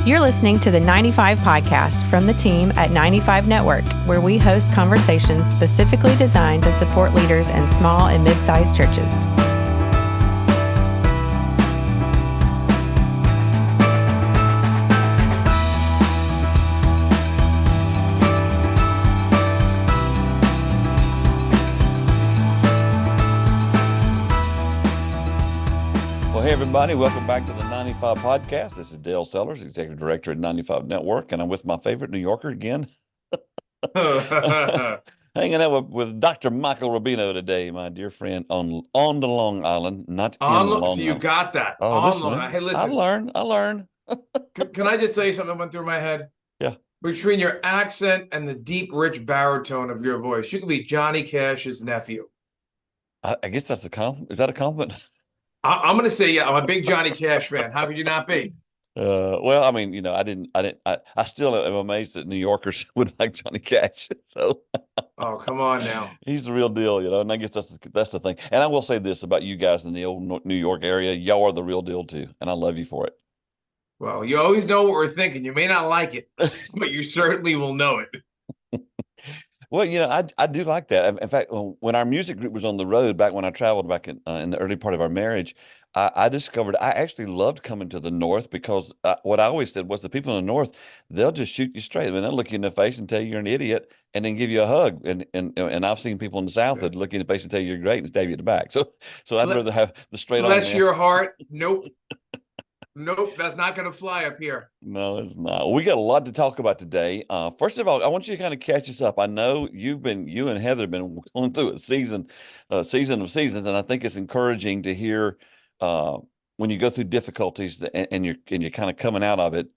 You're listening to the 95 Podcast from the team at 95 Network, where we host conversations specifically designed to support leaders in small and mid-sized churches. Hey everybody, welcome back to the 95 Podcast. This is Dale Sellers, Executive Director at 95 Network, and I'm with my favorite New Yorker again. Hanging out with Dr. Michael Rubino today, my dear friend, on the Long Island, not in Long Island. So you got that. Oh, listen, Hey, listen. I learn. Can I just tell you something that went through my head? Yeah. Between your accent and the deep, rich baritone of your voice, you could be Johnny Cash's nephew. I guess that's a compliment. Is that a compliment? I'm going to say, yeah, I'm a big Johnny Cash fan. How could you not be? Well, I mean, I still am amazed that New Yorkers would like Johnny Cash. So, oh, come on now. He's the real deal, and I guess that's the thing. And I will say this about you guys in the old New York area. Y'all are the real deal too. And I love you for it. Well, you always know what we're thinking. You may not like it, but you certainly will know it. Well, I do like that. In fact, when our music group was on the road back when I traveled back in the early part of our marriage, I discovered I actually loved coming to the North because what I always said was the people in the North, they'll just shoot you straight. I mean, they'll look you in the face and tell you you're an idiot and then give you a hug. And I've seen people in the South that look you in the face and tell you you're great and stab you in the back. So I'd rather have the straight on. Bless your heart. Nope. Nope, that's not going to fly up here. No, it's not. We got a lot to talk about today. First of all, I want you to kind of catch us up. I know you and Heather have been going through a season of seasons, and I think it's encouraging to hear when you go through difficulties and you're kind of coming out of it.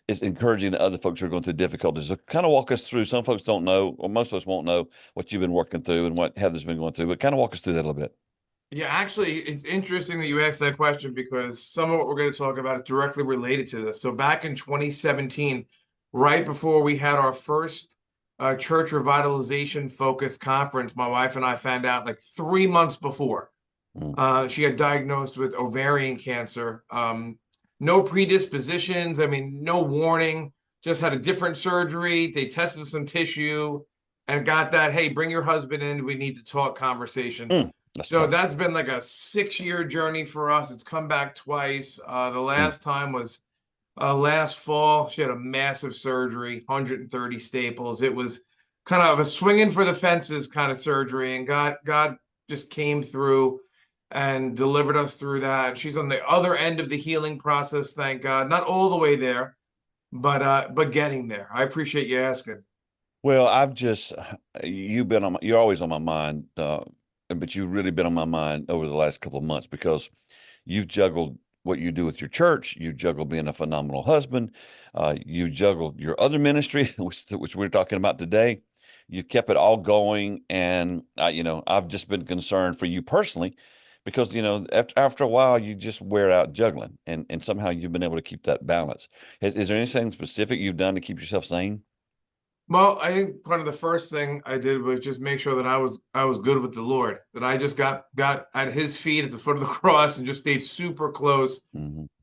It's encouraging that other folks who are going through difficulties. So kind of walk us through. Some folks don't know, or most of us won't know what you've been working through and what Heather's been going through. But kind of walk us through that a little bit. Yeah, actually, it's interesting that you asked that question because some of what we're going to talk about is directly related to this. So back in 2017, right before we had our first Church Revitalization Focus conference, my wife and I found out like 3 months before. She got diagnosed with ovarian cancer. No predispositions. I mean, no warning. Just had a different surgery. They tested some tissue and got that, hey, bring your husband in. We need to talk conversation. That's been like a 6-year journey for us. It's come back twice. The last time was last fall. She had a massive surgery, 130 staples. It was kind of a swinging for the fences kind of surgery, and God just came through and delivered us through that. She's on the other end of the healing process, thank God. Not all the way there, but getting there. I appreciate you asking. Well, you're always on my mind. But you've really been on my mind over the last couple of months because you've juggled what you do with your church. You juggled being a phenomenal husband. You juggled your other ministry, which we're talking about today. You kept it all going. And, I've just been concerned for you personally because, after a while, you just wear out juggling and somehow you've been able to keep that balance. Is there anything specific you've done to keep yourself sane? Well, I think part of the first thing I did was just make sure that I was good with the Lord, that I just got at his feet at the foot of the cross and just stayed super close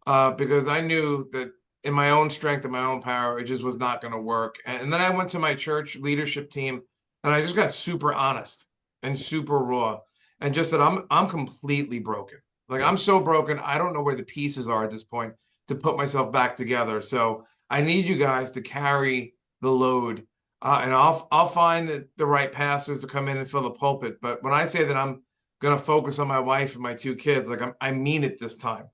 because I knew that in my own strength and my own power, it just was not going to work. And then I went to my church leadership team and I just got super honest and super raw and just said, I'm completely broken. Like I'm so broken. I don't know where the pieces are at this point to put myself back together. So I need you guys to carry the load. And I'll find the right pastors to come in and fill the pulpit. But when I say that I'm going to focus on my wife and my 2 kids, like I mean it this time.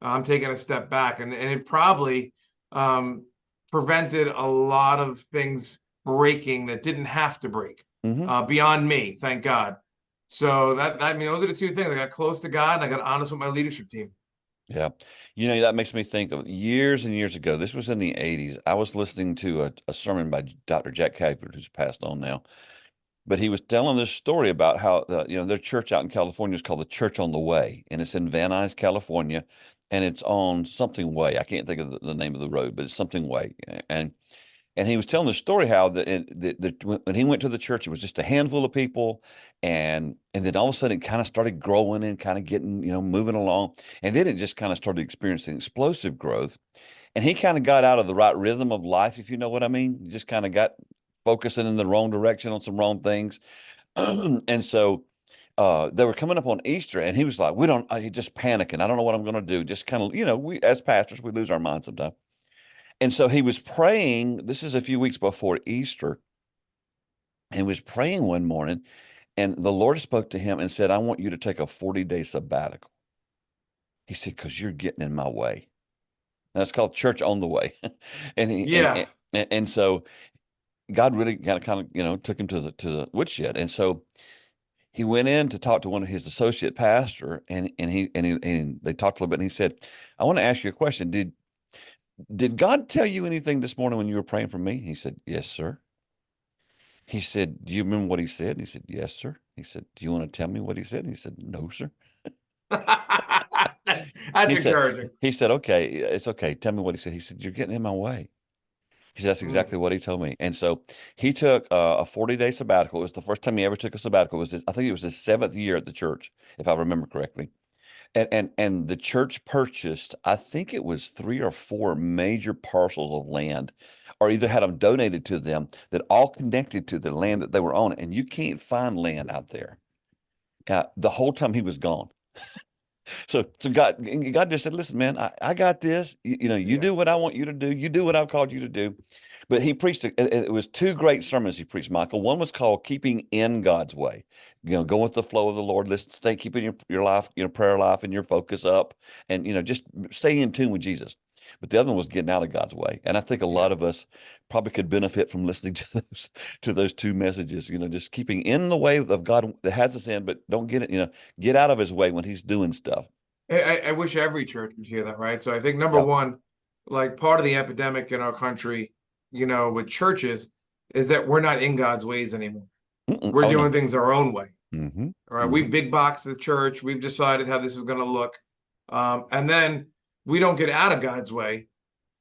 I'm taking a step back, and it probably prevented a lot of things breaking that didn't have to break beyond me, thank God. So those are the 2 things. I got close to God and I got honest with my leadership team. Yeah. That makes me think of years and years ago. This was in the 80s. I was listening to a sermon by Dr. Jack Hayford, who's passed on now. But he was telling this story about how their church out in California is called the Church on the Way, and it's in Van Nuys, California, and it's on something way. I can't think of the name of the road, but it's something way. And he was telling the story how when he went to the church, it was just a handful of people, and then all of a sudden it kind of started growing and kind of getting moving along, and then it just kind of started experiencing explosive growth. And he kind of got out of the right rhythm of life, if you know what I mean. He just kind of got focusing in the wrong direction on some wrong things. And so they were coming up on Easter, and he was like, he just panicking. I don't know what I'm going to do. Just kind of, we, as pastors, we lose our minds sometimes. And so he was praying. This is a few weeks before Easter. And he was praying one morning, and the Lord spoke to him and said, I want you to take a 40-day sabbatical. He said, because you're getting in my way. Now, it's called Church on the Way. And so God really kind of, took him to the woodshed. And so he went in to talk to one of his associate pastor, and they talked a little bit, and he said, I want to ask you a question. Did God tell you anything this morning when you were praying for me? He said, yes, sir. He said, do you remember what he said? And he said, yes, sir. He said, do you want to tell me what he said? And he said, no, sir. That's encouraging. He said, okay, it's okay. Tell me what he said. He said, you're getting in my way. He said, that's exactly what he told me. And so he took a 40-day sabbatical. It was the first time he ever took a sabbatical. I think it was his 7th year at the church, if I remember correctly. And the church purchased, I think it was 3 or 4 major parcels of land, or either had them donated to them, that all connected to the land that they were on. And you can't find land out there. The whole time he was gone. So God just said, listen, man, I got this. You do what I want you to do. You do what I've called you to do. But he preached, it was 2 great sermons he preached, Michael. One was called Keeping in God's Way. Go with the flow of the Lord. Listen, keeping your life, prayer life and your focus up, and, just stay in tune with Jesus. But the other one was Getting out of God's way. And I think a lot of us probably could benefit from listening to those 2 messages, just keeping in the way of God that has us in, but don't get out of his way when he's doing stuff. I wish every church would hear that, right? So I think number one, like part of the epidemic in our country, with churches, is that we're not in God's ways anymore. We're doing things our own way. Mm-hmm. All right. We've big boxed the church. We've decided how this is going to look. And then we don't get out of God's way.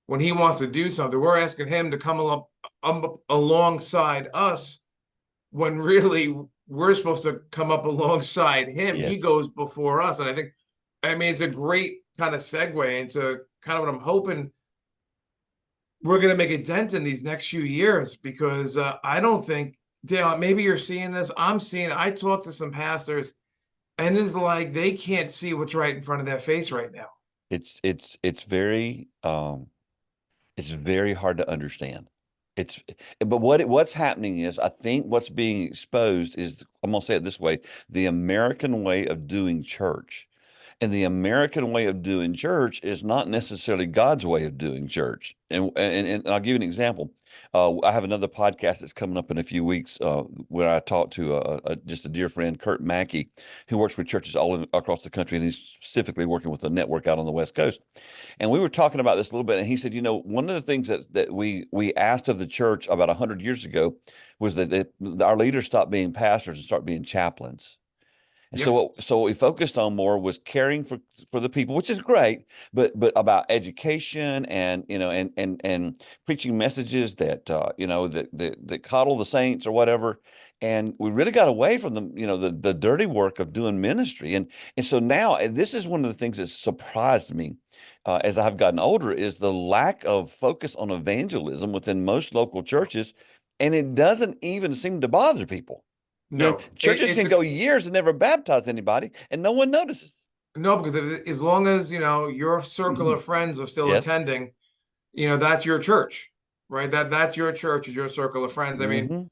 When he wants to do something, we're asking him to come alongside us, when really we're supposed to come up alongside him. Yes. He goes before us. And it's a great kind of segue into kind of what I'm hoping we're going to make a dent in these next few years, because I don't think, Dale, maybe you're seeing this. I'm seeing it. I talk to some pastors, and it's like they can't see what's right in front of their face right now. It's very hard to understand. But what's happening is, I think what's being exposed is, I'm going to say it this way, the American way of doing church. And the American way of doing church is not necessarily God's way of doing church. And I'll give you an example. I have another podcast that's coming up in a few weeks where I talk to just a dear friend, Kurt Mackey, who works with churches all across the country, and he's specifically working with a network out on the West Coast. And we were talking about this a little bit, and he said, one of the things that we asked of the church about 100 years ago was that our leaders stop being pastors and start being chaplains. And so what we focused on more was caring for the people, which is great, but about education and and preaching messages that that coddle the saints or whatever. And we really got away from the dirty work of doing ministry. And so now, this is one of the things that surprised me as I've gotten older, is the lack of focus on evangelism within most local churches, and it doesn't even seem to bother people. No, churches can go years and never baptize anybody, and no one notices. No, because as long as your circle of friends are still attending, that's your church, right? That's your church, is your circle of friends. I mean,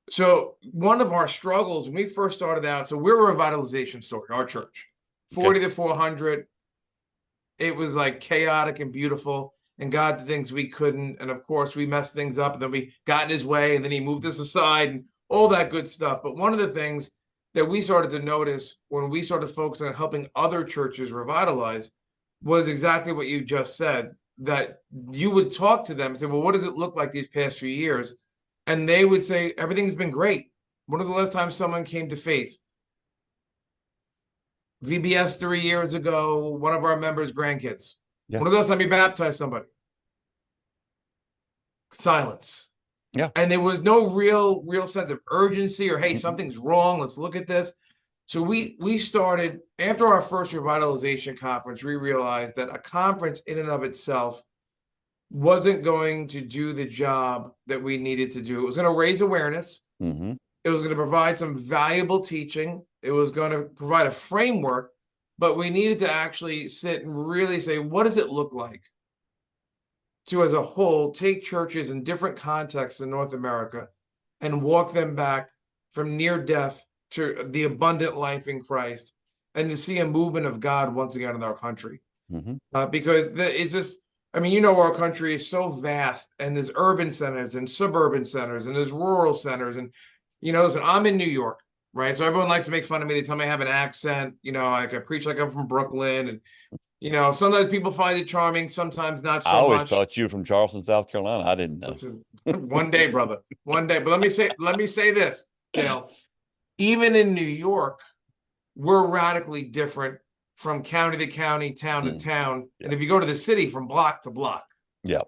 so one of our struggles when we first started out, so we're a revitalization story, our church, 40 to 400. It was like chaotic and beautiful, and God did things we couldn't, and of course we messed things up, and then we got in his way, and then he moved us aside, and all that good stuff. But one of the things that we started to notice when we started focusing on helping other churches revitalize was exactly what you just said, that you would talk to them and say, well, what does it look like these past few years? And they would say, everything's been great. When was the last time someone came to faith? VBS 3 years ago, one of our members' grandkids. Yeah. When was the last time you baptized somebody? Silence. Yeah. And there was no real sense of urgency or, hey, something's wrong, let's look at this. So we started, after our first revitalization conference, we realized that a conference in and of itself wasn't going to do the job that we needed to do. It was going to raise awareness. Mm-hmm. It was going to provide some valuable teaching. It was going to provide a framework, but we needed to actually sit and really say, what does it look like to, as a whole, take churches in different contexts in North America and walk them back from near death to the abundant life in Christ, and to see a movement of God once again in our country. Mm-hmm. Because it's just, I mean, our country is so vast, and there's urban centers and suburban centers and there's rural centers. And, so I'm in New York, right? So everyone likes to make fun of me. They tell me I have an accent, like I preach like I'm from Brooklyn. And, sometimes people find it charming, sometimes not so much. I always thought you were from Charleston, South Carolina. I didn't know. Listen, one day, brother, one day. But let me say this, Dale. Even in New York, we're radically different from county to county, town to town. Yeah. And if you go to the city, from block to block. Yeah.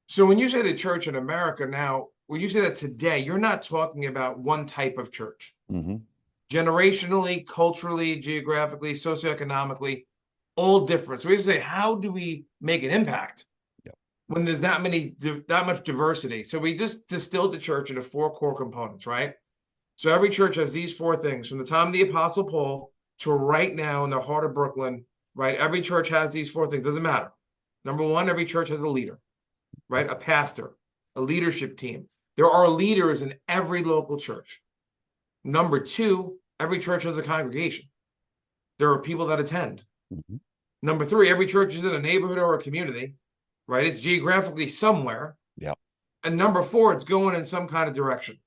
So when you say the church in America now, when you say that today, you're not talking about one type of church. Mm-hmm. Generationally, culturally, geographically, socioeconomically, all different. So we say, how do we make an impact when there's that much diversity? So we just distilled the church into 4 core components, right? So every church has these 4 things, from the time of the Apostle Paul to right now in the heart of Brooklyn, right? Every church has these 4 things. Doesn't matter. Number 1, every church has a leader, right? A pastor, a leadership team. There are leaders in every local church. Number 2, every church has a congregation. There are people that attend. Mm-hmm. Number 3, every church is in a neighborhood or a community, right? It's geographically somewhere. Yeah. And number 4, it's going in some kind of direction.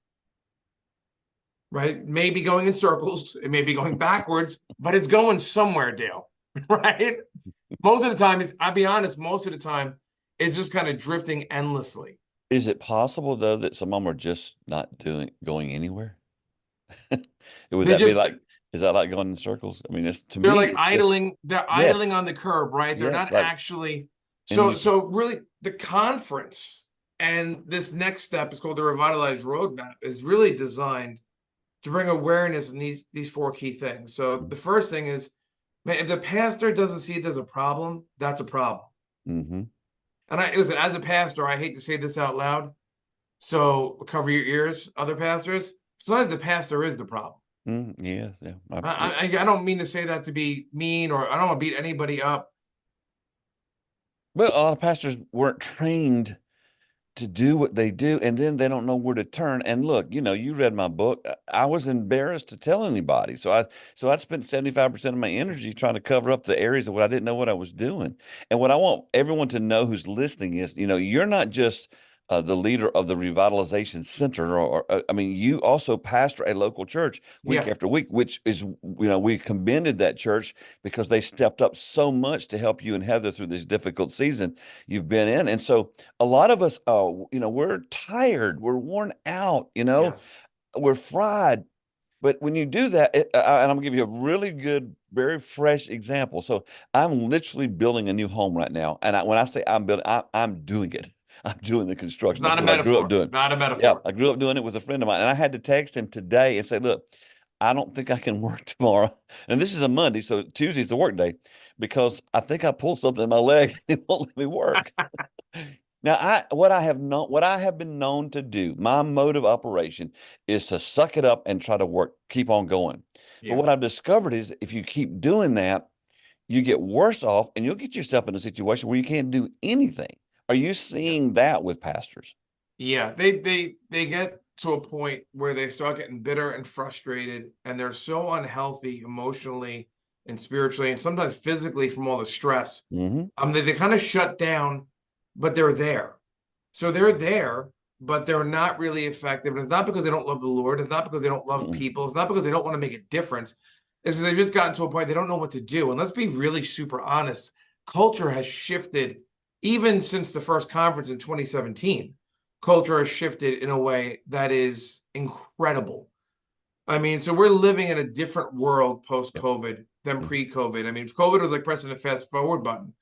Right? It may be going in circles, it may be going backwards, but it's going somewhere, Dale. Right? Most of the time, I'll be honest, most of the time, it's just kind of drifting endlessly. Is it possible, though, that some of them are just not going anywhere? Is that like going in circles? I mean, they're like idling. They're idling on the curb, right? They're not like, actually. So really, the conference and this next step is called the Revitalize Roadmap, is really designed to bring awareness in these 4 key things. So the first thing is, man, if the pastor doesn't see it as a problem, that's a problem. Mm-hmm. And listen, as a pastor, I hate to say this out loud, so cover your ears, other pastors. Sometimes the pastor is the problem. Yes, yeah. I don't mean to say that to be mean, or I don't want to beat anybody up. But a lot of pastors weren't trained to do what they do, and then they don't know where to turn. And look, you read my book. I was embarrassed to tell anybody. So I spent 75% of my energy trying to cover up the areas of what I didn't know what I was doing. And what I want everyone to know who's listening is, you're not just the leader of the Revitalization Center, or I mean, you also pastor a local church week after week, which is, we commended that church because they stepped up so much to help you and Heather through this difficult season you've been in. And so a lot of us, we're tired, we're worn out, we're fried. But when you do that, and I'm gonna give you a really good, very fresh example. So I'm literally building a new home right now. And when I say I'm building, I'm doing it. I'm doing the construction. Not a metaphor. I grew up doing. Not a metaphor. Yeah, I grew up doing it with a friend of mine, and I had to text him today and say, "Look, I don't think I can work tomorrow." And this is a Monday, so Tuesday's the work day, because I think I pulled something in my leg and it won't let me work. Now, what I have been known to do, my mode of operation is to suck it up and try to work, keep on going. Yeah. But what I've discovered is, if you keep doing that, you get worse off, and you'll get yourself in a situation where you can't do anything. Are you seeing that with pastors? Yeah, they get to a point where they start getting bitter and frustrated, and they're so unhealthy emotionally and spiritually, and sometimes physically, from all the stress. Mm-hmm. They kind of shut down, but they're there. So they're there, but they're not really effective. And it's not because they don't love the Lord. It's not because they don't love people. It's not because they don't want to make a difference. It's because they've just gotten to a point they don't know what to do. And let's be really super honest. Culture has shifted. Even since the first conference in 2017, culture has shifted in a way that is incredible. I mean, so we're living in a different world post-COVID than pre-COVID. I mean, COVID was like pressing a fast forward button.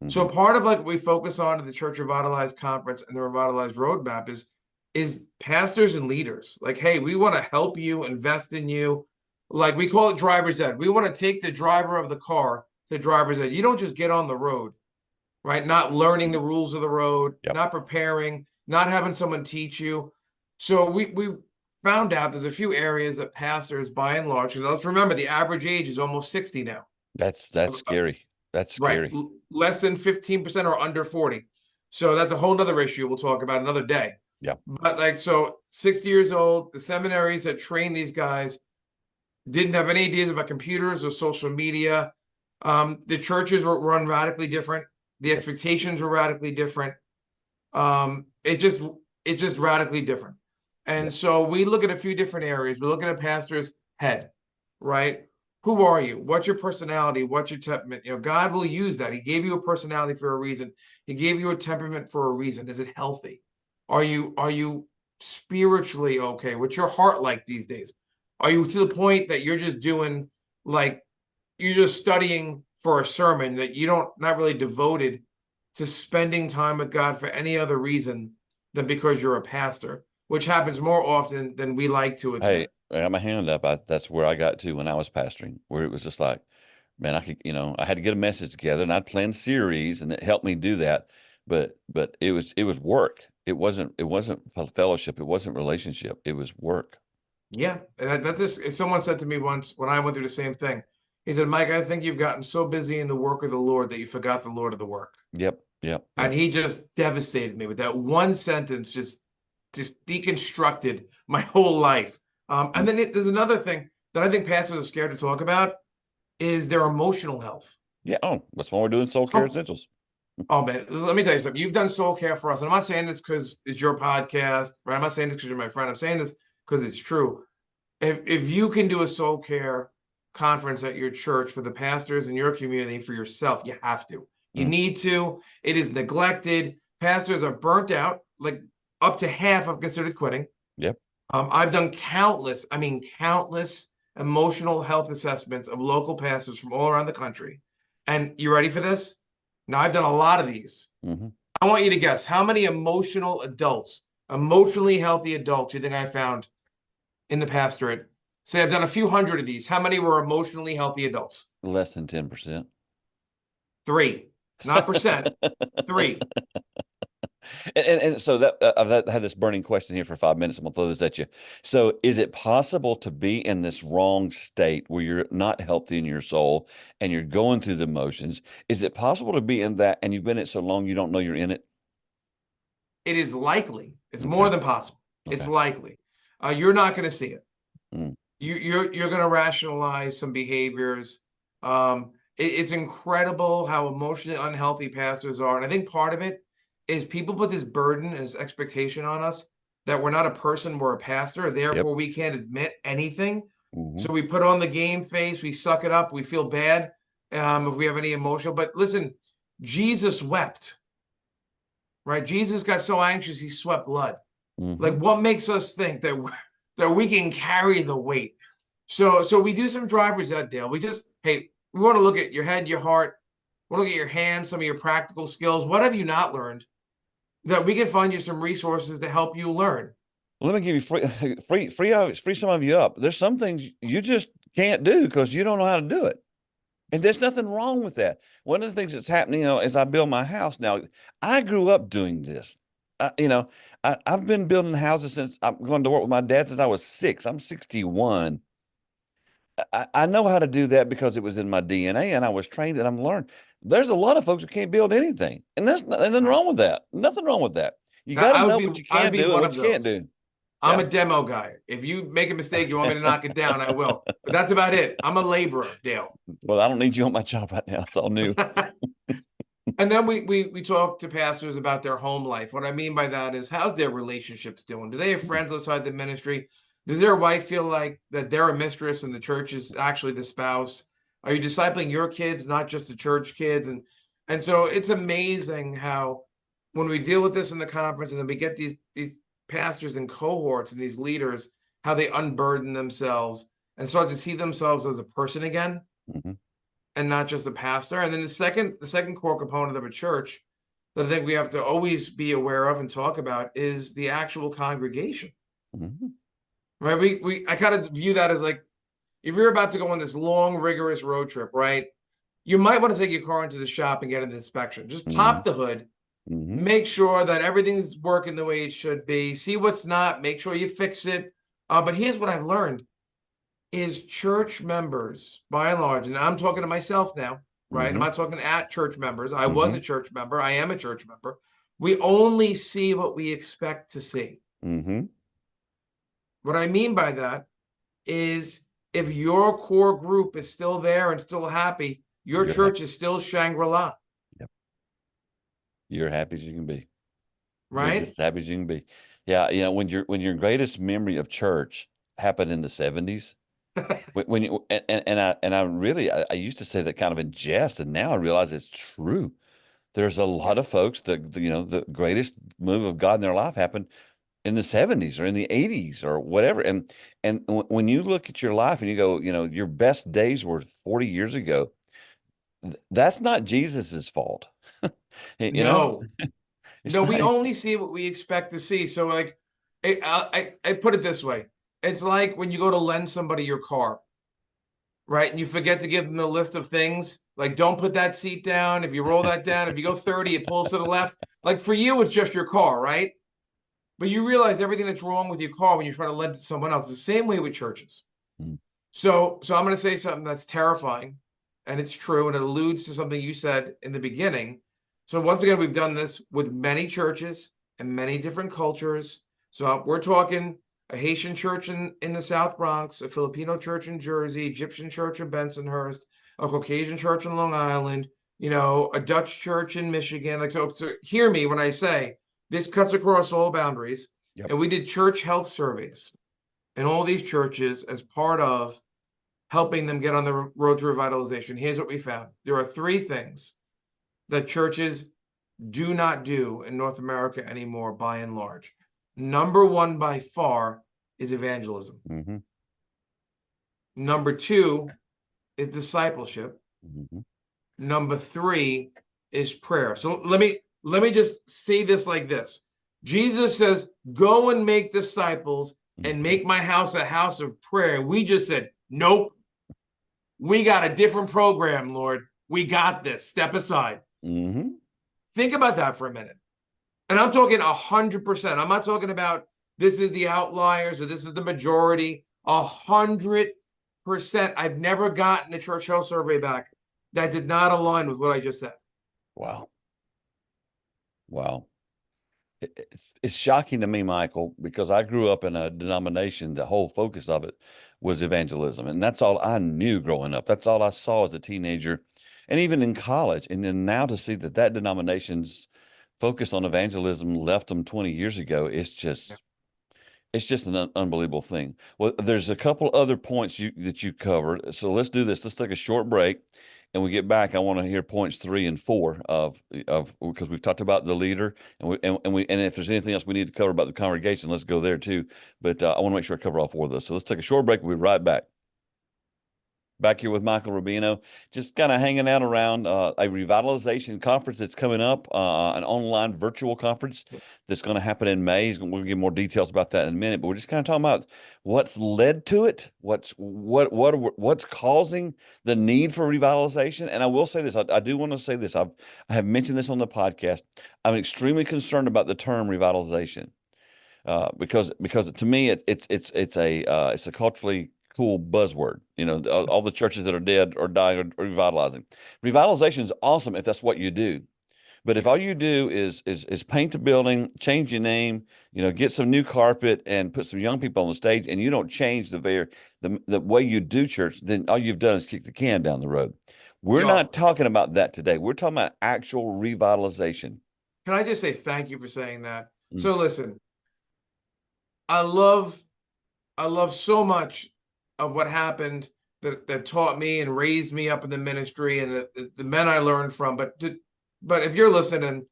Mm-hmm. So part of like what we focus on at the Church Revitalize Conference and the Revitalize Roadmap is pastors and leaders. Like, hey, we want to help you, invest in you. Like, we call it driver's ed. We want to take the driver of the car to driver's ed. You don't just get on the road. right? Not learning the rules of the road, Yep. not preparing, not having someone teach you. So we've found out there's a few areas that pastors, by and large, and let's remember the average age is almost 60 now. That's scary. That's Right. scary. Less than 15% are under 40. So that's a whole nother issue we'll talk about another day. Yeah. But like, so 60 years old, the seminaries that train these guys didn't have any ideas about computers or social media. The churches were run radically different. The expectations were radically different. It's just radically different. And so we look at a few different areas. We look at a pastor's head, right? Who are you? What's your personality? What's your temperament? You know, God will use that. He gave you a personality for a reason. He gave you a temperament for a reason. Is it healthy? Are you spiritually okay? What's your heart like these days? Are you to the point that you're just doing like you're just studying for a sermon that you don't not really devoted to spending time with God for any other reason than because you're a pastor, which happens more often than we like to admit. Hey, I got my hand up. That's where I got to when I was pastoring, where it was just like, man, I could, I had to get a message together, and I'd plan series, and it helped me do that. But it was work. It wasn't fellowship. It wasn't relationship. It was work. Yeah, and that's just someone said to me once when I went through the same thing. He said, Mike, I think you've gotten so busy in the work of the Lord that you forgot the Lord of the work. Yep. And he just devastated me with that one sentence, just deconstructed my whole life. And then there's another thing that I think pastors are scared to talk about is their emotional health. Yeah. Oh, that's why we're doing Soul Care Essentials. Oh, man, let me tell you something. You've done soul care for us. And I'm not saying this because it's your podcast, right? I'm not saying this because you're my friend. I'm saying this because it's true. If you can do a soul care conference at your church for the pastors in your community, for yourself, you have to. You need to. It is neglected. Pastors are burnt out. Like up to half have considered quitting. Yep. I've done countless emotional health assessments of local pastors from all around the country. And you ready for this? Now, I've done a lot of these. I want you to guess how many emotionally healthy adults you think I found in the pastorate. Say I've done a few hundred of these. How many were emotionally healthy adults? Less than 10%. 3, not percent. 3. And so that I've had this burning question here for 5 minutes. I'm gonna throw this at you. So is it possible to be in this wrong state where you're not healthy in your soul and you're going through the motions? Is it possible to be in that and you've been in it so long you don't know you're in it? It is likely. It's more than possible. Okay. It's likely. You're not going to see it. Mm. You're going to rationalize some behaviors. It's incredible how emotionally unhealthy pastors are. And I think part of it is people put this burden and this expectation on us that we're not a person, we're a pastor. Therefore, we can't admit anything. So we put on the game face, we suck it up, we feel bad if we have any emotional. But listen, Jesus wept, right? Jesus got so anxious, he sweat blood. Like, what makes us think that we can carry the weight? So we do some drivers that, Dale. We want to look at your head, your heart. We want to look at your hands, some of your practical skills. What have you not learned that we can find you some resources to help you learn? Let me give you free some of you up. There's some things you just can't do because you don't know how to do it. And there's nothing wrong with that. One of the things that's happening, as I build my house now, I grew up doing this. I've been building houses since I'm going to work with my dad since I was 6. I'm 61. I know how to do that because it was in my DNA and I was trained and I'm learned. There's a lot of folks who can't build anything. And there's nothing wrong with that. Nothing wrong with that. You got to know what you can do and what you can't do. I'm a demo guy. If you make a mistake, you want me to knock it down, I will. But that's about it. I'm a laborer, Dale. Well, I don't need you on my job right now. It's all new. And then we talk to pastors about their home life. What I mean by that is, how's their relationships doing? Do they have friends outside the ministry? Does their wife feel like that they're a mistress and the church is actually the spouse? Are you discipling your kids, not just the church kids? And so it's amazing how when we deal with this in the conference and then we get these pastors and cohorts and these leaders, how they unburden themselves and start to see themselves as a person again. And not just a pastor. And then the second core component of a church that I think we have to always be aware of and talk about is the actual congregation. Right? I kind of view that as like, if you're about to go on this long, rigorous road trip, right? you might want to take your car into the shop and get an inspection. Just pop the hood, Mm-hmm. make sure that everything's working the way it should be, see what's not, make sure you fix it. But here's what I've learned is church members, by and large, and I'm talking to myself now, right? I'm Mm-hmm. not talking at church members. I Mm-hmm. was a church member. I am a church member. We only see what we expect to see. Mm-hmm. What I mean by that is if your core group is still there and still happy, your You're church is still Shangri-La, Yep. You're happy as you can be. You're right? just happy as you can be. Yeah, when your greatest memory of church happened in the 70s, when you and I really I used to say that kind of in jest, and now I realize it's true. There's a lot of folks that the greatest move of God in their life happened in the 70s or in the 80s or whatever. And when you look at your life and you go, your best days were 40 years ago, that's not Jesus's fault. No, It's no, we not. only see what we expect to see. So like, I put it this way. It's like when you go to lend somebody your car, right? And you forget to give them the list of things. Like, don't put that seat down. If you roll that down, if you go 30, it pulls to the left. Like for you, it's just your car, right? But you realize everything that's wrong with your car when you try to lend it to someone else. The same way with churches. Mm. So I'm going to say something that's terrifying, and it's true, and it alludes to something you said in the beginning. So once again, we've done this with many churches and many different cultures. So we're talking a Haitian church in the South Bronx, a Filipino church in Jersey, Egyptian church in Bensonhurst, a Caucasian church in Long Island, a Dutch church in Michigan. Like, so hear me when I say this cuts across all boundaries. Yep. And we did church health surveys in all these churches as part of helping them get on the road to revitalization. Here's what we found. There are 3 things that churches do not do in North America anymore, by and large. Number 1 by far is evangelism. Mm-hmm. Number 2 is discipleship. Mm-hmm. Number 3 is prayer. So let me just say this like this. Jesus says, go and make disciples and make my house a house of prayer. We just said, nope. We got a different program, Lord. We got this. Step aside. Mm-hmm. Think about that for a minute. And I'm talking 100%. I'm not talking about this is the outliers or this is the majority. 100%. I've never gotten a church health survey back that did not align with what I just said. Wow. It's shocking to me, Michael, because I grew up in a denomination. The whole focus of it was evangelism. And that's all I knew growing up. That's all I saw as a teenager and even in college. And then now to see that denomination's focus on evangelism left them 20 years ago, it's just an unbelievable thing. Well, there's a couple other points that you covered. So let's do this. Let's take a short break. And we get back, I want to hear points 3 and 4 of because we've talked about the leader and if there's anything else we need to cover about the congregation, let's go there too. But I want to make sure I cover all 4 of those. So let's take a short break. We'll be right back. Back here with Michael Rubino, just kind of hanging out around a revitalization conference that's coming up, an online virtual conference that's going to happen in May. We'll give more details about that in a minute, but we're just kind of talking about what's led to it, what's causing the need for revitalization. And I will say this, I do want to say this. I have mentioned this on the podcast. I'm extremely concerned about the term revitalization because to me it's a culturally cool buzzword. All the churches that are dead or dying are revitalizing. Revitalization is awesome if that's what you do. But if all you do is paint the building, change your name, get some new carpet and put some young people on the stage, and you don't change the way you do church, then all you've done is kick the can down the road. We're not talking about that today. We're talking about actual revitalization. Can I just say thank you for saying that? So listen, I love so much of what happened that taught me and raised me up in the ministry and the men I learned from. But if you're listening,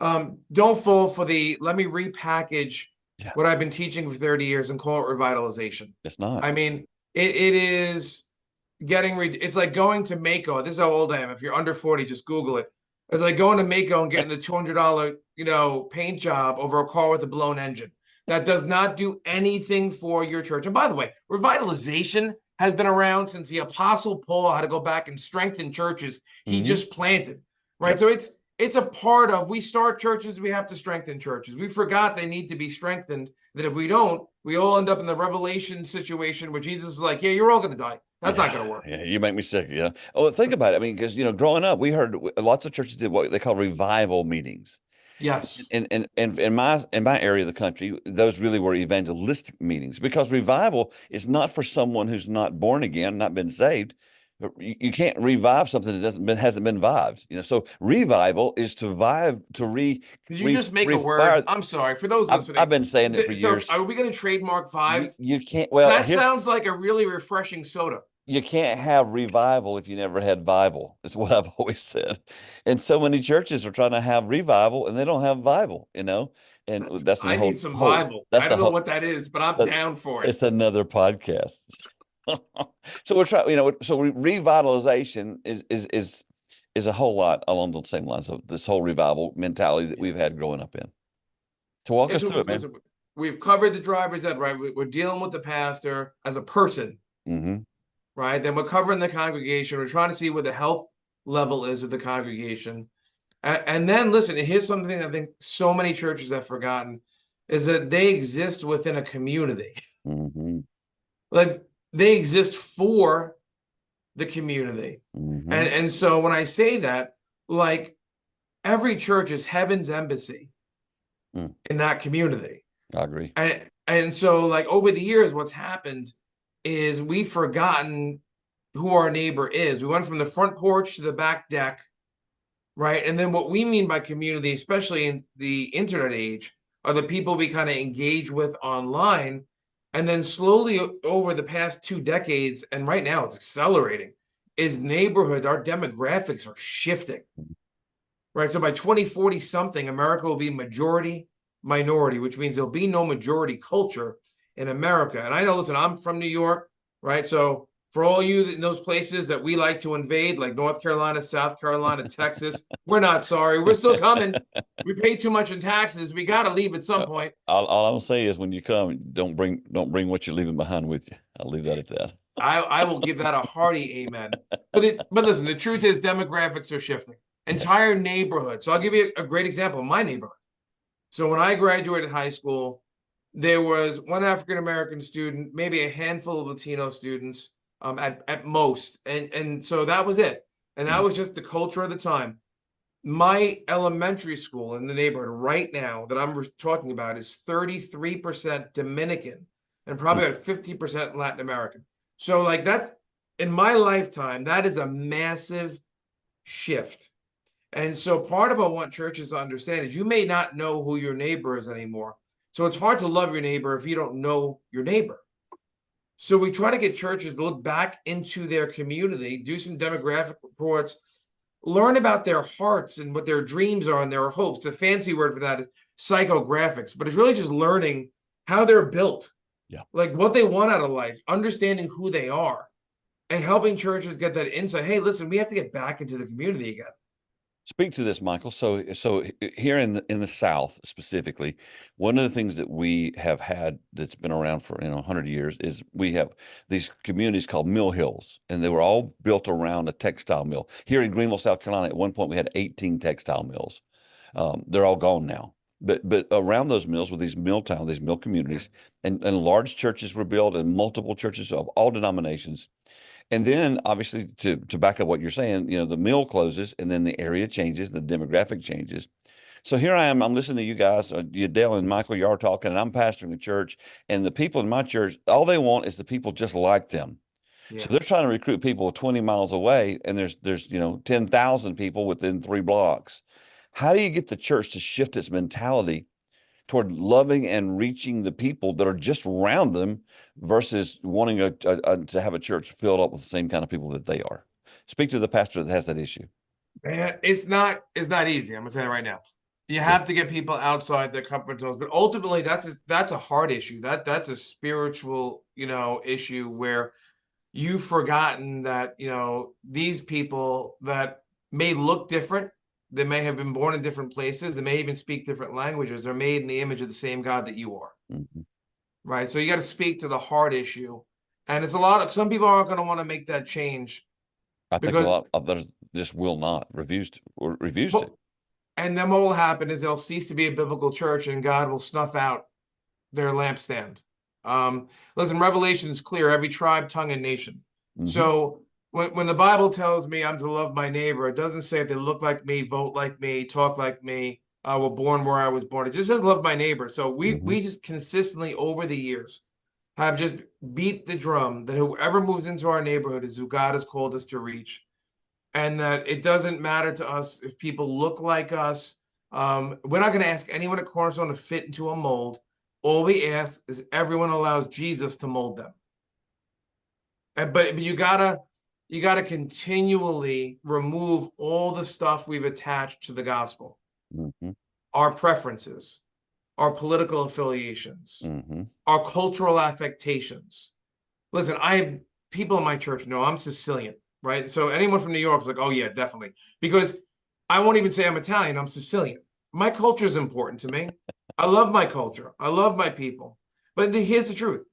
don't fall for let me repackage what I've been teaching for 30 years and call it revitalization. It's not. I mean, it is it's like going to Mako. This is how old I am. If you're under 40, just Google it. It's like going to Mako and getting a $200, paint job over a car with a blown engine. That does not do anything for your church. And by the way, revitalization has been around since the Apostle Paul had to go back and strengthen churches he just planted, right? Yep. So it's a part of, we start churches, we have to strengthen churches. We forgot they need to be strengthened, that if we don't, we all end up in the Revelation situation where Jesus is like, yeah, you're all going to die. That's not going to work. Yeah, you make me sick. Yeah. Oh, think about it. I mean, because, growing up, we heard lots of churches did what they call revival meetings. Yes. And in my area of the country, those really were evangelistic meetings, because revival is not for someone who's not born again, not been saved. You can't revive something that hasn't been vived. So revival is to vive, to Did you just make a word? I'm sorry for those listening. I've been saying it for years. Are we going to trademark vibes? You can't. Well, that sounds like a really refreshing soda. You can't have revival if you never had vival. Is what I've always said. And so many churches are trying to have revival and they don't have vival, And I need some Bible. I don't know what that is, but I'm down for it. It's another podcast. So we're trying, so revitalization is a whole lot along the same lines of this whole revival mentality that we've had growing up in. To walk us through it, man. We've covered the driver's ed, right? We're dealing with the pastor as a person, right? Then we're covering the congregation. We're trying to see what the health level is of the congregation. And then, listen, here's something I think so many churches have forgotten, is that they exist within a community. Like, they exist for the community. And so when I say that, like, every church is heaven's embassy in that community. I agree. And so, like, over the years, what's happened is we've forgotten who our neighbor is. We went from the front porch to the back deck, right? And then what we mean by community, especially in the internet age, are the people we kind of engage with online. And then slowly over the past 2 decades, and right now it's accelerating, is neighborhood, our demographics are shifting, right? So by 2040 something, America will be majority minority, which means there'll be no majority culture in America. And I know, listen, I'm from New York, right? So for all you in those places that we like to invade, like North Carolina, South Carolina, Texas, we're not sorry. We're still coming. We pay too much in taxes. We got to leave at some point. All I'll say is, when you come, don't bring what you're leaving behind with you. I'll leave that at that. I will give that a hearty amen. But listen, the truth is demographics are shifting. Entire neighborhoods. So I'll give you a great example of my neighborhood. So when I graduated high school, there was one African-American student, maybe a handful of Latino students, at most. And so that was it. And that was just the culture of the time. My elementary school in the neighborhood right now that I'm talking about is 33% Dominican and probably about 50% Latin American. So like that's, in my lifetime, that is a massive shift. And so part of what I want churches to understand is you may not know who your neighbor is anymore. So it's hard to love your neighbor if you don't know your neighbor. So we try to get churches to look back into their community, do some demographic reports, learn about their hearts and what their dreams are and their hopes. The fancy word for that is psychographics, but it's really just learning how they're built, like what they want out of life, understanding who they are, and helping churches get that insight. Hey, listen, we have to get back into the community again. Speak to this, Michael. So here in the South specifically, one of the things that we have had that's been around for 100 years is we have these communities called mill hills, and they were all built around a textile mill. Here in Greenville, South Carolina, at one point we had 18 textile mills. They're all gone now. But around those mills were these mill towns, these mill communities, and large churches were built, and multiple churches of all denominations. And then, obviously, to back up what you're saying, the mill closes, and then the area changes, the demographic changes. So here I am, I'm listening to you guys, Dale and Michael, you are talking, and I'm pastoring a church, and the people in my church, all they want is the people just like them. Yeah. So they're trying to recruit people 20 miles away, and there's 10,000 people within 3 blocks. How do you get the church to shift its mentality toward loving and reaching the people that are just around them versus wanting to have a church filled up with the same kind of people that they are? Speak to the pastor that has that issue. Man, it's not easy. I'm gonna tell you right now. You have to get people outside their comfort zones, but ultimately that's a hard issue. That's a spiritual, issue where you've forgotten that, these people that may look different, they may have been born in different places. They may even speak different languages. They're made in the image of the same God that you are. Right? So you got to speak to the heart issue And it's a lot of, some people aren't going to want to make that change I think a because, lot of others just will not refuse to. and then what will happen is they'll cease to be a biblical church and God will snuff out their lampstand. Listen, Revelation is clear, every tribe, tongue, and nation. Mhm. So when the Bible tells me I'm to love my neighbor, it doesn't say if they look like me, vote like me, talk like me, were born where I was born. It just says love my neighbor. So we just consistently over the years have just beat the drum that whoever moves into our neighborhood is who God has called us to reach. And that it doesn't matter to us if people look like us. We're not going to ask anyone at Cornerstone to fit into a mold. All we ask is everyone allows Jesus to mold them. But you gotta continually remove all the stuff we've attached to the gospel. Mm-hmm. Our preferences, our political affiliations, Mm-hmm. our cultural affectations. Listen, I have people in my church know I'm Sicilian, right? So anyone from New York is like, oh yeah, definitely. Because I won't even say I'm Italian, I'm Sicilian. My culture is important to me. I love my culture. I love my people. But here's the truth.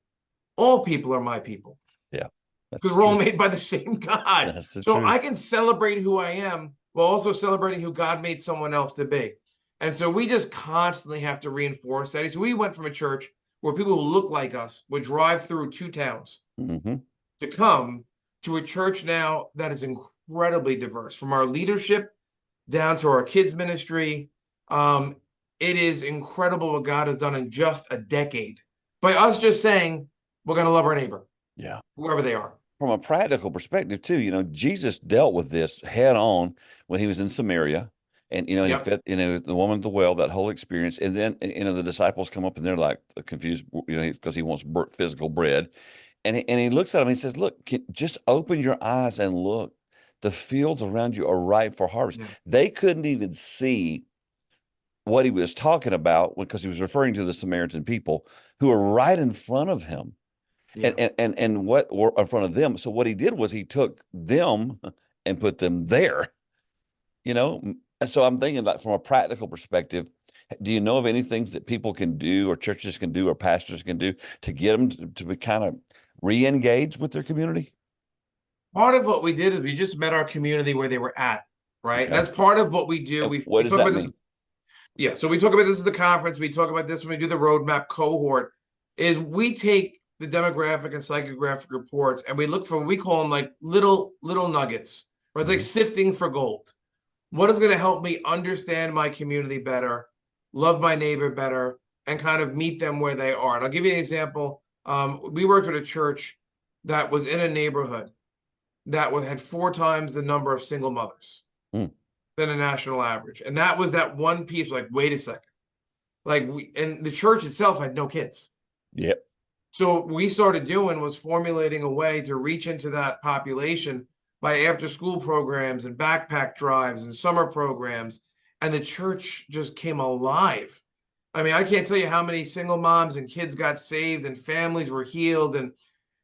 All people are my people. Yeah. Because we're all made by the same God. That's the so truth. I can celebrate who I am while also celebrating who God made someone else to be. And so we just constantly have to reinforce that. So we went from a church where people who look like us would drive through 2 towns to come to a church now that is incredibly diverse, from our leadership down to our kids ministry. It is incredible what God has done in just a decade by us just saying we're going to love our neighbor, whoever they are. From a practical perspective too, Jesus dealt with this head on when he was in Samaria, and and he fed the woman at the well, that whole experience. And then the disciples come up and they're like confused, because he wants physical bread, and he looks at them and he says, look, just open your eyes and look, the fields around you are ripe for harvest. They couldn't even see what he was talking about because he was referring to the Samaritan people who were right in front of him. And what were in front of them. So what he did was he took them and put them there, And so I'm thinking, like, from a practical perspective, do you know of any things that people can do, or churches can do, or pastors can do to get them to be kind of re-engage with their community? Part of what we did is we just met our community where they were at, right? Okay. And that's part of what we do. What does that mean? Yeah, so we talk about this at the conference. We talk about this when we do the roadmap cohort, is we take the demographic and psychographic reports and we look for, we call them like little nuggets, or it's like sifting for gold. What is going to help me understand my community better, love my neighbor better, and kind of meet them where they are? And I'll give you an example. We worked with a church that was in a neighborhood that had 4 times the number of single mothers than a national average. And that was that one piece, like, wait a second. Like, and the church itself had no kids. Yep. So what we started doing was formulating a way to reach into that population by after-school programs and backpack drives and summer programs. And the church just came alive. I mean, I can't tell you how many single moms and kids got saved and families were healed.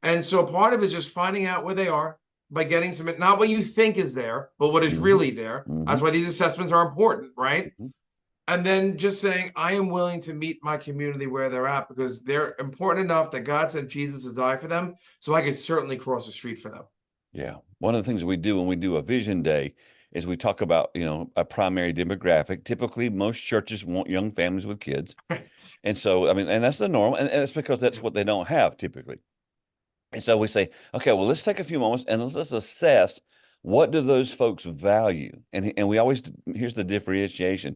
And so part of it is just finding out where they are by getting some, not what you think is there, but what is really there. That's why these assessments are important, right? And then just saying, I am willing to meet my community where they're at because they're important enough that God sent Jesus to die for them. So I could certainly cross the street for them. Yeah. One of the things we do when we do a vision day is we talk about, a primary demographic. Typically, most churches want young families with kids. And so, and that's the norm. And it's because that's what they don't have typically. And so we say, okay, well, let's take a few moments and let's assess, what do those folks value? And we always, here's the differentiation.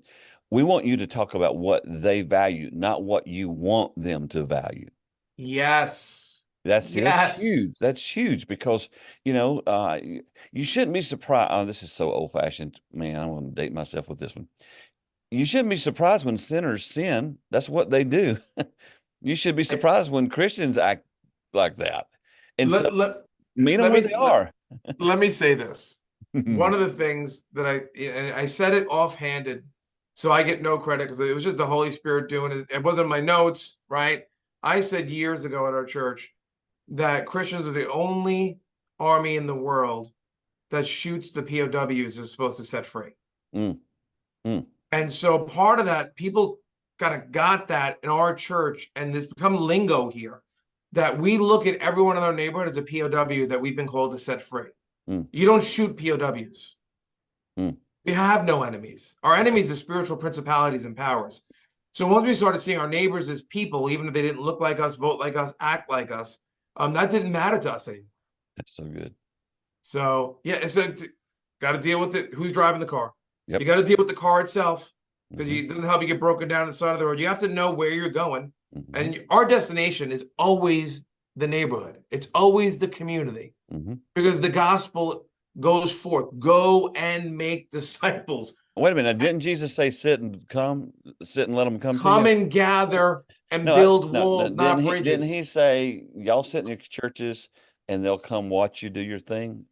We want you to talk about what they value, not what you want them to value. Yes. That's huge. That's huge because, you shouldn't be surprised. Oh, this is so old fashioned, man. I'm going to date myself with this one. You shouldn't be surprised when sinners sin. That's what they do. You should be surprised when Christians act like that. And meet them where they are. Let me say this. One of the things that I said it offhanded, so I get no credit because it was just the Holy Spirit doing it. It wasn't my notes, right? I said years ago at our church that Christians are the only army in the world that shoots the POWs is supposed to set free. And so part of that, people kind of got that in our church, and it's become lingo here. that we look at everyone in our neighborhood as a POW that we've been called to set free. Mm. You don't shoot POWs. Mm. We have no enemies. Our enemies are spiritual principalities and powers. So once we started seeing our neighbors as people, even if they didn't look like us, vote like us, act like us, that didn't matter to us anymore. That's so good. So yeah, it's got to deal with it. Who's driving the car? Yep. You got to deal with the car itself, because Mhm. it doesn't help you get broken down on the side of the road. You have to know where you're going. Mhm. And our destination is always the neighborhood. It's always the community, Mhm. because the gospel goes forth. Go and make disciples. Wait a minute. Didn't Jesus say, sit and let them come to Come you? and gather and No, build walls, not didn't bridges. didn't he say, y'all sit in your churches and they'll come watch you do your thing?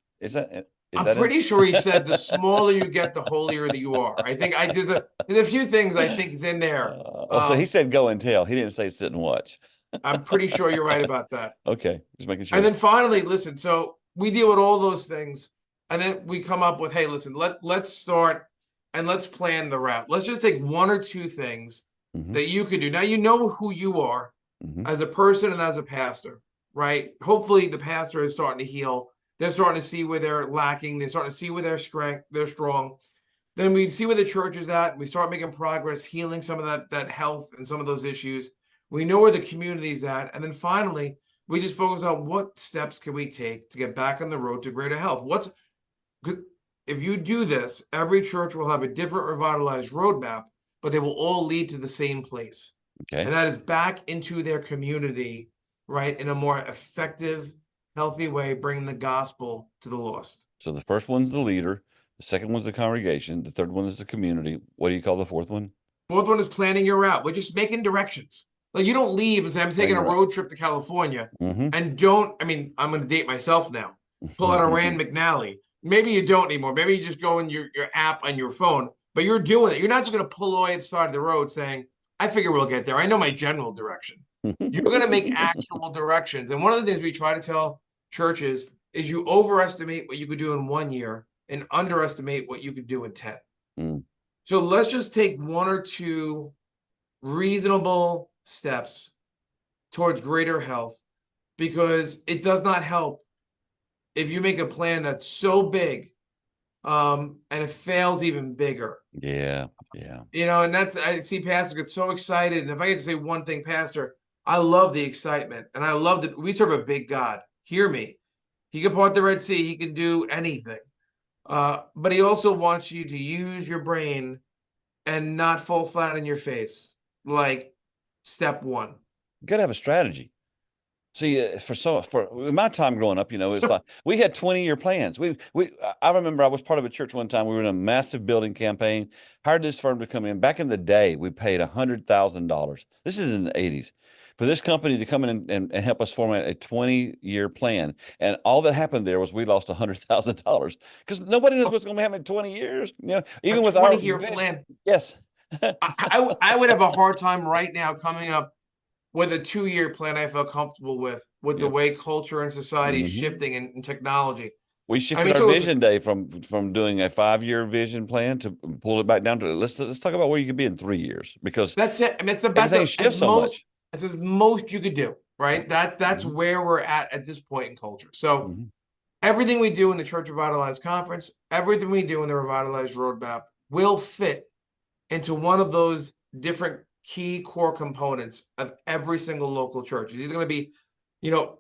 I'm pretty sure he said the smaller you get, the holier that you are. I think there's a few things I think is in there. So he said go and tell. He didn't say sit and watch. I'm pretty sure you're right about that. Okay, just making sure. And then finally, listen, so we deal with all those things, and then we come up with, hey, listen, let's start and let's plan the route. Let's just take one or two things Mhm. that you could do. Now, you know who you are Mhm. as a person and as a pastor, right? Hopefully the pastor is starting to heal. They're starting to see where they're lacking. They're starting to see where they're strong. Then we see where the church is at. We start making progress, healing some of that health and some of those issues. We know where the community is at. And then finally, we just focus on what steps can we take to get back on the road to greater health. If you do this, every church will have a different revitalized roadmap, but they will all lead to the same place. Okay. And that is back into their community, right? In a more effective, healthy way, bringing the gospel to the lost. So the first one's the leader. The second one's the congregation. The third one is the community. What do you call the fourth one? Fourth one is planning your route. We're just making directions. Like, you don't leave and say, I'm taking a road trip to California. Mhm. And I'm going to date myself now. Pull out a Rand McNally. Maybe you don't anymore. Maybe you just go in your app on your phone, but you're doing it. You're not just going to pull away at the side of the road saying, I figure we'll get there. I know my general direction. You're going to make actual directions. And one of the things we try to tell churches is you overestimate what you could do in 1 year and underestimate what you could do in 10. Mm. So let's just take one or two reasonable steps towards greater health, because it does not help if you make a plan that's so big and it fails even bigger. Yeah. And I see pastors get so excited. And if I get to say one thing, Pastor, I love the excitement, and I love that we serve a big God. Hear me. He can part the Red Sea. He can do anything. But he also wants you to use your brain and not fall flat on your face. Like step one. You got to have a strategy. See, for my time growing up, it's like we had 20-year plans. I remember I was part of a church one time. We were in a massive building campaign, hired this firm to come in. Back in the day, we paid $100,000. This is in the 80s. For this company to come in and help us formulate a 20-year plan. And all that happened there was we lost $100,000 because nobody knows what's going to happen in 20 years. Even with our 20-year plan. Yes. I would have a hard time right now coming up with a 2-year plan I felt comfortable with the way culture and society is shifting and technology. We shifted our vision day from doing a 5-year vision plan to pull it back down to let's talk about where you could be in 3 years, because that's it. I mean, it's everything shifts so much. It's as most you could do, right? That's where we're at this point in culture. So everything we do in the Church Revitalize Conference, everything we do in the Revitalize Roadmap will fit into one of those different key core components of every single local church. It's either going to be,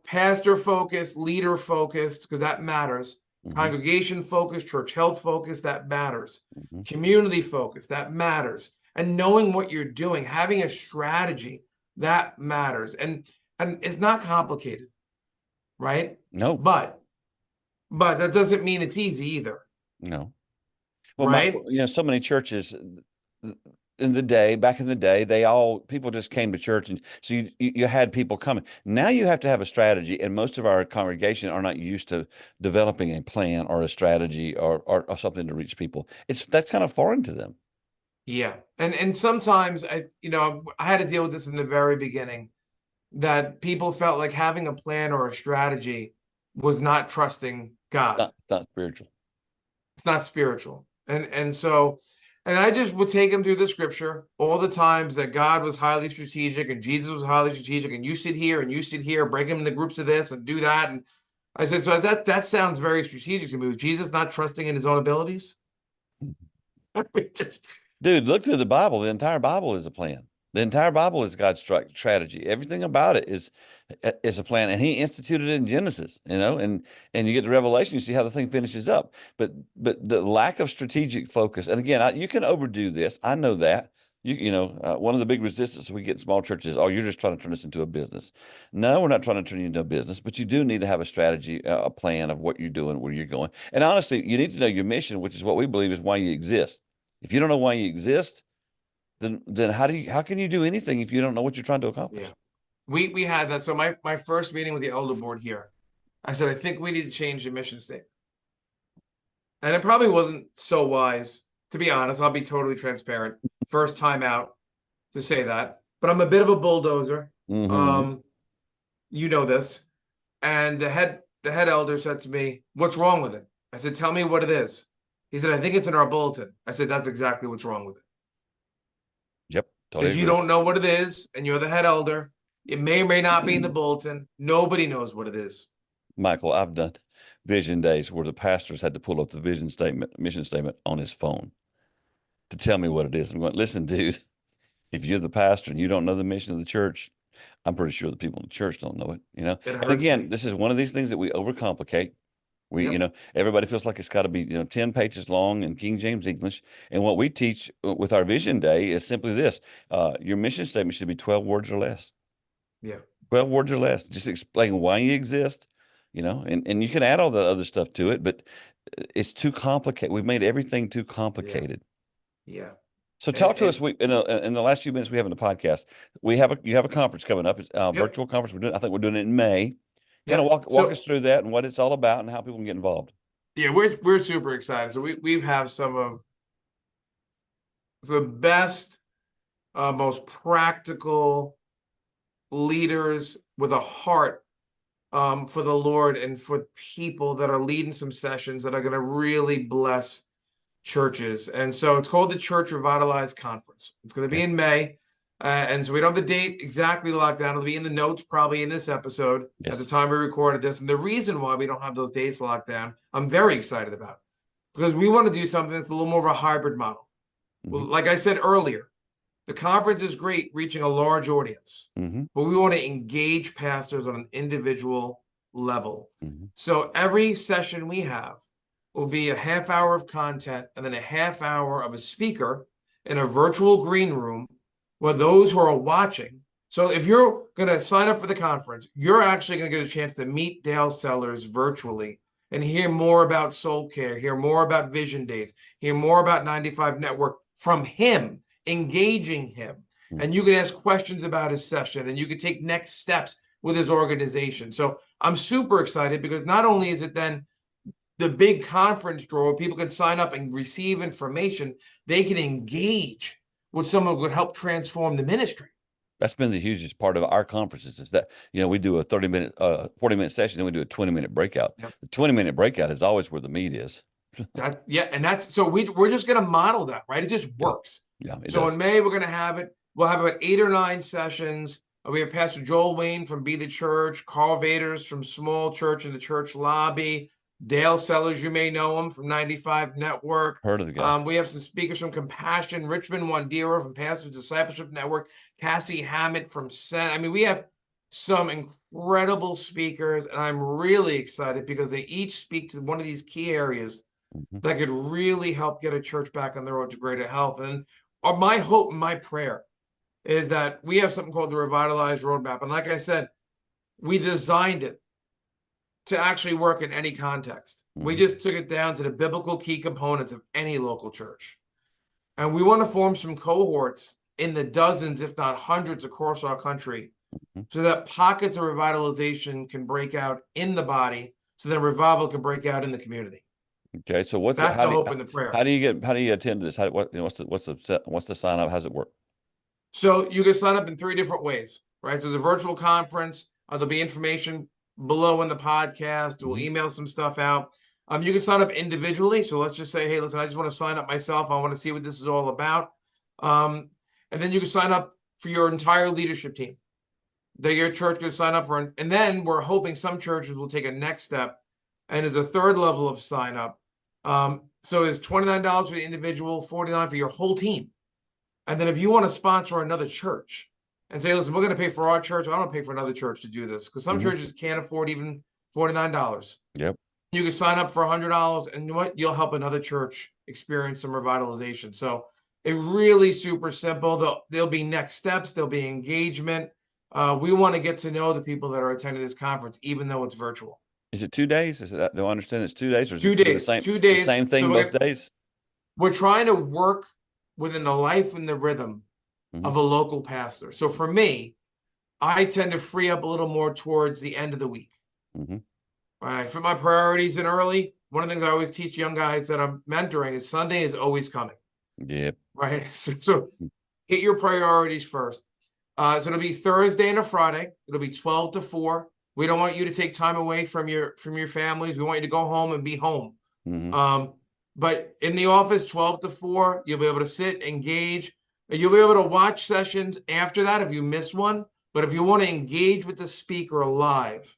pastor focused, leader focused, because that matters. Congregation focused, church health focused, that matters. Community focused, that matters. And knowing what you're doing, having a strategy, that matters. And it's not complicated, right? No. But that doesn't mean it's easy either. No. Well, right? So many churches back in the day, people just came to church, and so you had people coming. Now you have to have a strategy, and most of our congregation are not used to developing a plan or a strategy or something to reach people. That's kind of foreign to them. Yeah. And sometimes I had to deal with this in the very beginning, that people felt like having a plan or a strategy was not trusting God. Not spiritual. It's not spiritual. And And I just would take him through the scripture, all the times that God was highly strategic and Jesus was highly strategic, and you sit here and you sit here, break them into groups of this and do that. And I said, so that sounds very strategic to me. Was Jesus not trusting in his own abilities? Dude, look through the Bible. The entire Bible is a plan. The entire Bible is God's strategy. Everything about it is a plan, and He instituted it in Genesis. And you get to Revelation, you see how the thing finishes up. But the lack of strategic focus, and again, you can overdo this. I know that. One of the big resistances we get in small churches is, oh, you're just trying to turn this into a business. No, we're not trying to turn you into a business, but you do need to have a strategy, a plan of what you're doing, where you're going. And honestly, you need to know your mission, which is what we believe is why you exist. If you don't know why you exist, then how can you do anything if you don't know what you're trying to accomplish? Yeah. We had that. So my first meeting with the elder board here, I said, I think we need to change the mission statement. And it probably wasn't so wise, to be honest. I'll be totally transparent. First time out to say that, but I'm a bit of a bulldozer. Mm-hmm. You know this. And the head elder said to me, "What's wrong with it?" I said, "Tell me what it is." He said, "I think it's in our bulletin." I said, "That's exactly what's wrong with it." Yep. Totally Because you don't know what it is, and you're the head elder. It may or may not be in the bulletin. Nobody knows what it is. Michael, I've done vision days where the pastors had to pull up the mission statement on his phone to tell me what it is. I'm going, listen, dude, if you're the pastor and you don't know the mission of the church, I'm pretty sure the people in the church don't know it. And again, this is one of these things that we overcomplicate. Everybody feels like it's got to be, 10 pages long in King James English. And what we teach with our vision day is simply this. Your mission statement should be 12 words or less. Yeah. 12 words or less. Just explain why you exist, and you can add all the other stuff to it, but it's too complicated. We've made everything too complicated. Yeah. So talk to us. In the last few minutes we have in the podcast, you have a conference coming up. It's a virtual conference. I think we're doing it in May. Kind of walk us through that and what it's all about and how people can get involved. Yeah, we're super excited. So we have some of the best, most practical leaders with a heart for the Lord and for people that are leading some sessions that are going to really bless churches. And so it's called the Church Revitalize Conference. It's going to be in May. And so we don't have the date exactly locked down. It'll be in the notes probably in this episode at the time we recorded this. And the reason why we don't have those dates locked down, I'm very excited about, because we want to do something that's a little more of a hybrid model. Mm-hmm. Well, like I said earlier, the conference is great reaching a large audience, but we want to engage pastors on an individual level. So every session we have will be a half hour of content and then a half hour of a speaker in a virtual green room where those who are watching. So if you're going to sign up for the conference, you're actually going to get a chance to meet Dale Sellers virtually and hear more about soul care, hear more about vision days, hear more about 95 Network from him, engaging him. And you can ask questions about his session and you can take next steps with his organization. So I'm super excited because not only is it then the big conference draw where people can sign up and receive information, they can engage with someone who could help transform the ministry. That's been the hugest part of our conferences is that, we do a 30-minute, 40-minute session, then we do a 20-minute breakout. Yep. The 20-minute breakout is always where the meat is. And that's, so we're just going to model that, right? It just works. Yeah. So in May, we're going to have it. We'll have about 8 or 9 sessions. We have Pastor Joel Wayne from Be the Church, Carl Vaders from Small Church in the Church Lobby, Dale Sellers, you may know him from 95 Network. Heard of the guy. We have some speakers from Compassion, Richmond Wandera from Pastor Discipleship Network, Cassie Hammett from Sen. I mean, we have some incredible speakers, and I'm really excited because they each speak to one of these key areas that could really help get a church back on the road to greater health. And my hope and my prayer is that we have something called the Revitalize Roadmap. And like I said, we designed it to actually work in any context. We just took it down to the biblical key components of any local church. And we want to form some cohorts in the dozens, if not hundreds across our country, so that pockets of revitalization can break out in the body, so that revival can break out in the community. Okay. So that's the hope and the prayer. How do you attend this? What's the sign up? How's it work? So you can sign up in 3 different ways, right? So the virtual conference, there'll be information below in the podcast. We'll email some stuff out. You can sign up individually. So let's just say, hey, listen, I just want to sign up myself. I want to see what this is all about. And then you can sign up for your entire leadership team that your church can sign up for. And then we're hoping some churches will take a next step, and there's a third level of sign up. So it's $29 for the individual, $49 for your whole team. And then if you want to sponsor another church and say, listen, we're going to pay for our church, I don't pay for another church to do this, because some churches can't afford even $49. Yep. You can sign up for $100, and you know what? You'll help another church experience some revitalization. So it really super simple. There'll be next steps. There'll be engagement. We want to get to know the people that are attending this conference, even though it's virtual. Is it 2 days? Do I understand it's 2 days? Or is 2 it days. 2 the days. same thing So both days? We're trying to work within the life and the rhythm of a local pastor. So for me, I tend to free up a little more towards the end of the week. Right. For my priorities in early, one of the things I always teach young guys that I'm mentoring is Sunday is always coming. Yep. Right. So hit your priorities first. So it'll be Thursday and a Friday. It'll be 12 to 4. We don't want you to take time away from your families. We want you to go home and be home. But in the office, 12 to 4, you'll be able to sit, engage. You'll be able to watch sessions after that if you miss one. But if you want to engage with the speaker live,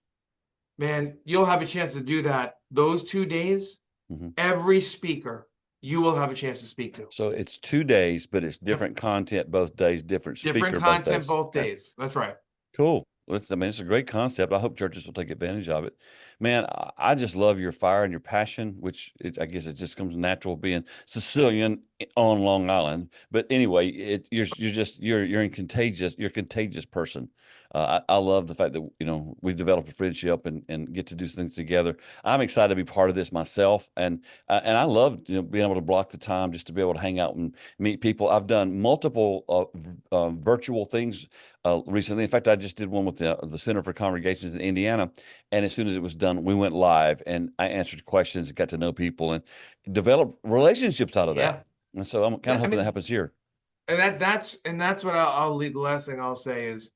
man, you'll have a chance to do that. Those 2 days, every speaker you will have a chance to speak to. So it's 2 days, but it's different content both days, different speaker Different content both days. That's right. Cool. It's a great concept. I hope churches will take advantage of it. Man, I just love your fire and your passion, which I guess it just comes natural being Sicilian on Long Island. But anyway, you're a contagious person. I love the fact that, we've developed a friendship and get to do things together. I'm excited to be part of this myself. And I love, being able to block the time just to be able to hang out and meet people. I've done multiple virtual things recently. In fact, I just did one with the Center for Congregations in Indiana. And as soon as it was done, we went live and I answered questions and got to know people and developed relationships out of that. And so I'm kind of hoping that happens here. And that's what I'll lead. The last thing I'll say is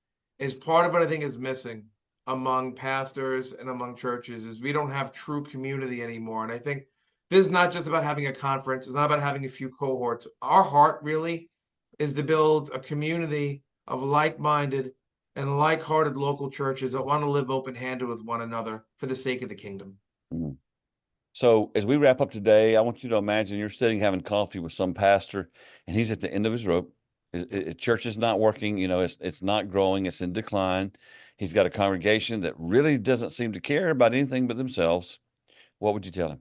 part of what I think is missing among pastors and among churches is we don't have true community anymore. And I think this is not just about having a conference. It's not about having a few cohorts. Our heart really is to build a community of like-minded and like-hearted local churches that want to live open-handed with one another for the sake of the kingdom. So as we wrap up today, I want you to imagine you're sitting having coffee with some pastor and he's at the end of his rope. Church is not working, it's not growing, it's in decline. He's got a congregation that really doesn't seem to care about anything but themselves. What would you tell him?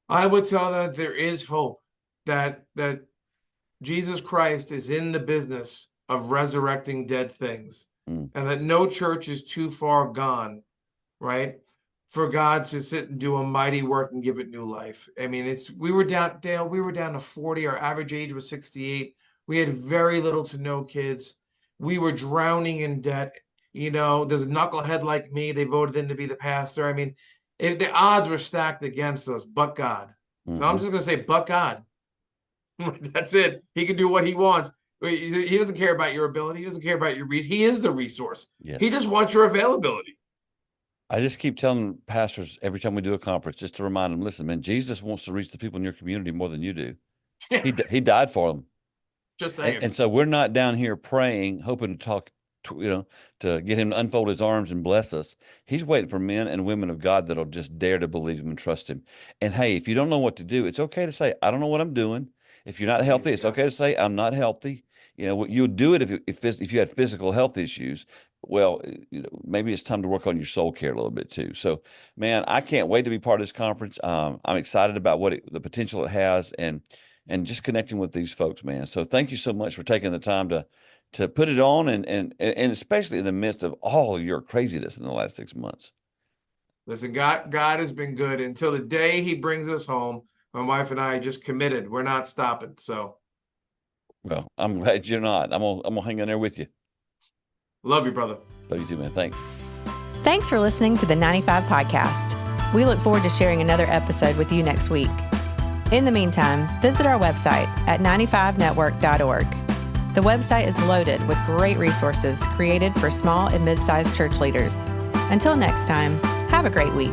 I would tell them there is hope, that Jesus Christ is in the business of resurrecting dead things, and that no church is too far gone, right, for God to sit and do a mighty work and give it new life. I mean, we were down to 40. Our average age was 68. We had very little to no kids. We were drowning in debt. There's a knucklehead like me. They voted in to be the pastor. I mean, if the odds were stacked against us, but God. So I'm just going to say, but God. That's it. He can do what he wants. He doesn't care about your ability. He doesn't care about your he is the resource. Yes. He just wants your availability. I just keep telling pastors every time we do a conference, just to remind them, listen, man, Jesus wants to reach the people in your community more than you do. He died for them. Just saying. And so we're not down here praying, hoping to talk, to get him to unfold his arms and bless us. He's waiting for men and women of God that'll just dare to believe him and trust him. And hey, if you don't know what to do, it's okay to say, I don't know what I'm doing. If you're not healthy, it's okay to say, I'm not healthy. You'll do it if you had physical health issues. Well, maybe it's time to work on your soul care a little bit too. So, man, I can't wait to be part of this conference. I'm excited about the potential it has and just connecting with these folks, man. So thank you so much for taking the time to put it on and especially in the midst of all of your craziness in the last 6 months. Listen, God has been good until the day he brings us home. My wife and I just committed. We're not stopping. So, well, I'm glad you're not. I'm gonna hang in there with you. Love you, brother. Love you too, man. Thanks. Thanks for listening to the 95 Podcast. We look forward to sharing another episode with you next week. In the meantime, visit our website at 95network.org. The website is loaded with great resources created for small and mid-sized church leaders. Until next time, have a great week.